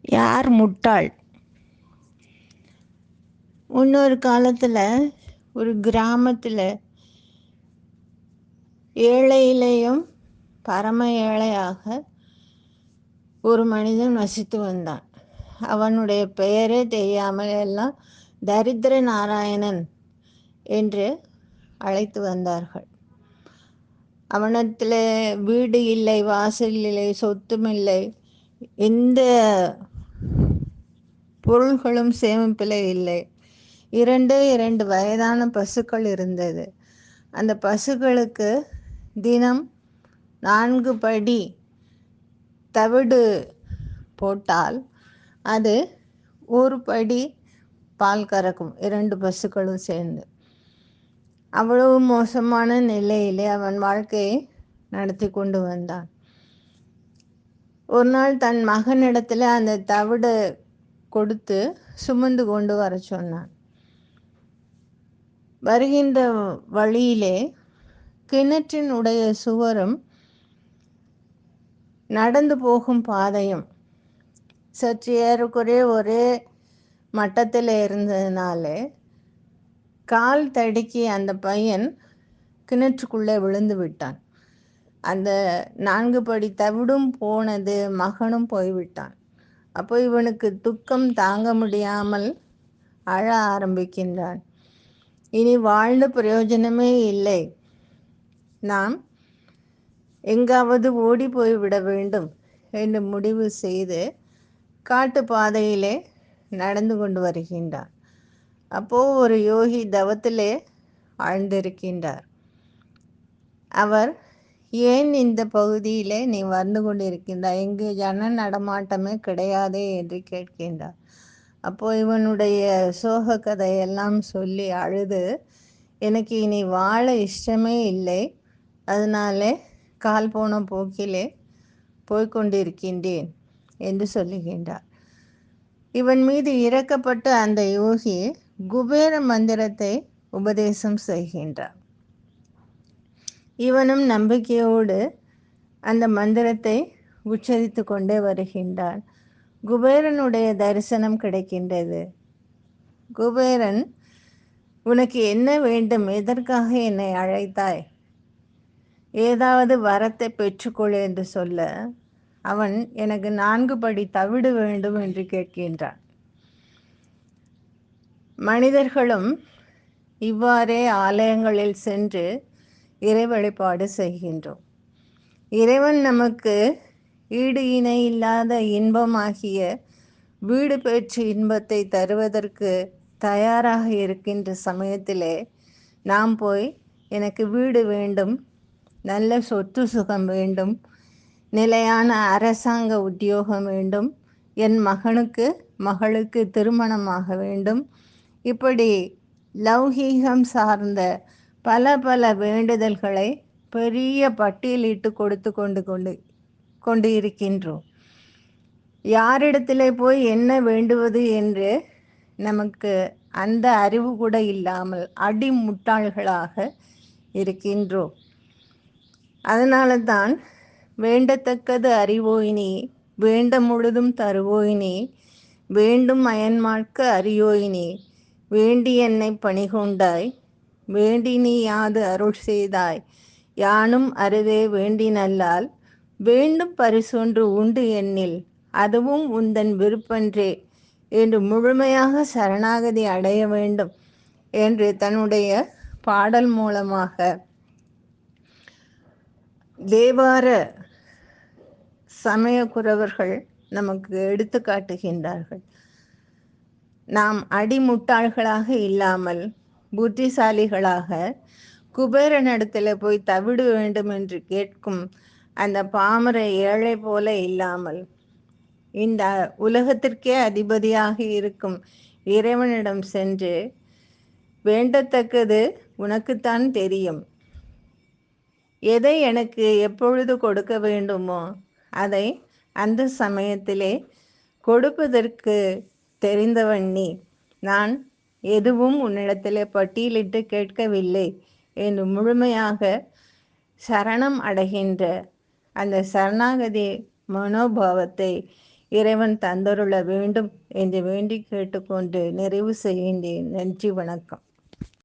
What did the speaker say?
யார் முட்டாள்? முன்னொரு காலத்தில் ஒரு கிராமத்தில் ஏழையிலேயும் பரம ஏழையாக ஒரு மனிதன் வசித்து வந்தான். அவனுடைய பெயரே தெரியாமல் எல்லாம் தரித்திர நாராயணன் என்று அழைத்து வந்தார்கள். அவனிடத்தில் வீடு இல்லை, வாசல் இல்லை, சொத்தும் இல்லை, எந்த பொருள்களும் சேமிப்பில் இல்லை. இரண்டு வயதான பசுக்கள் இருந்தது. அந்த பசுக்களுக்கு தினம் 4 படி தவிடு போட்டால் அது 1 படி பால் கறக்கும், 2 பசுக்களும் சேர்ந்து. அவ்வளவு மோசமான நிலையிலே அவன் வாழ்க்கையை நடத்தி கொண்டு வந்தான். ஒரு நாள் தன் மகனிடத்தில் அந்த தவிடு கொடுத்து சுமந்து கொண்டு வர சொன்னான். வருகின்ற வழியிலே கிணற்றினுடைய சுவரும் நடந்து போகும் பாதையும் சற்று ஏறக்குறைய ஒரே மட்டத்தில் இருந்ததுனால கால் தடுக்கி அந்த பையன் கிணற்றுக்குள்ளே விழுந்து விட்டான். அந்த 4 படி தவிடும் போனது, மகனும் போய்விட்டான். அப்போ இவனுக்கு துக்கம் தாங்க முடியாமல் அழ ஆரம்பிக்கின்றான். இனி வாழ்ந்த பிரயோஜனமே இல்லை, நாம் எங்காவது ஓடி போய்விட வேண்டும் என்று முடிவு செய்து காட்டு பாதையிலே நடந்து கொண்டு வருகின்றான். அப்போது ஒரு யோகி தவத்திலே ஆழ்ந்திருக்கின்றார். அவர், ஏன் இந்த பகுதியிலே நீ வந்து கொண்டிருக்கின்றாய்? இங்கு ஜன நடமாட்டமே கிடையாதே என்று கேட்கின்றார். அப்போ இவனுடைய சோக கதையெல்லாம் சொல்லி அழுது, எனக்கு இனி வாழ இஷ்டமே இல்லை, அதனாலே கால் போன போக்கிலே போய்கொண்டிருக்கின்றேன் என்று சொல்லுகின்றார். இவன் மீது இறக்கப்பட்டு அந்த யோகி குபேர மந்திரத்தை உபதேசம் செய்கின்றார். இவனும் நம்பிக்கையோடு அந்த மந்திரத்தை உச்சரித்து கொண்டே வருகின்றான். குபேரனுடைய தரிசனம் கிடைக்கின்றது. குபேரன், உனக்கு என்ன வேண்டும்? எதற்காக என்னை அழைத்தாய்? ஏதாவது வரத்தை பெற்றுக்கொள் என்று சொல்ல, அவன், எனக்கு 4 படி தவிடு வேண்டும் என்று கேட்கின்றான். மனிதர்களும் இவ்வாறே ஆலயங்களில் சென்று இறை வழிபாடு செய்கின்றோம். இறைவன் நமக்கு ஈடு இணை இல்லாத இன்பமாகிய வீடு பெற்று இன்பத்தை தருவதற்கு தயாராக இருக்கின்ற சமயத்திலே நாம் போய், எனக்கு வீடு வேண்டும், நல்ல சொத்து சுகம் வேண்டும், நிலையான அரசாங்க உத்தியோகம் வேண்டும், என் மகளுக்கு திருமணமாக வேண்டும், இப்படி லௌகீகம் சார்ந்த பல வேண்டுதல்களை பெரிய பட்டியலிட்டு கொடுத்து கொண்டு இருக்கின்றோம். யாரிடத்திலே போய் என்ன வேண்டுவது என்று நமக்கு அந்த அறிவு கூட இல்லாமல் அடிமுட்டாள்களாக இருக்கின்றோம். அதனால தான் வேண்டத்தக்கது அறிவோயினி, வேண்ட முழுதும் தருவோயினி, வேண்டும் அயன்மார்க்கு அறியோயினி, வேண்டி என்னை பணிகொண்டாய், வேண்டி நீ யாது அருள் செய்தாய், யானும் அருவே வேண்டி நல்லால், வேண்டும் பரிசொன்று உண்டு எண்ணில், அதுவும் உந்தன் விருப்பன்றே என்று முழுமையாக சரணாகதி அடைய வேண்டும் என்று தன்னுடைய பாடல் மூலமாக தேவார சமய குரவர்கள் நமக்கு எடுத்து காட்டுகின்றார்கள். நாம் அடிமுட்டாள்களாக இல்லாமல் புத்திசாலிகளாக குபேரனிடத்தில் போய் தவிடு வேண்டும் என்று கேட்கும் அந்த பாமர ஏழை போல இல்லாமல், இந்த உலகத்திற்கே அதிபதியாக இருக்கும் இறைவனிடம் சென்று, வேண்டத்தக்கது உனக்குத்தான் தெரியும், எதை எனக்கு எப்பொழுது கொடுக்க வேண்டுமோ அதை அந்த சமயத்திலே கொடுப்பதற்கு தெரிந்தவன் நீ. நான் எதுவும் உன்னிடத்திலே பட்டியலிட்டு கேட்கவில்லை என்று முழுமையாக சரணம் அடைகின்ற அந்த சரணாகதி மனோபாவத்தை இறைவன் தந்தருள வேண்டும் என்று வேண்டி கேட்டுக்கொண்டு நிறைவு செய்கின்றேன். நன்றி, வணக்கம்.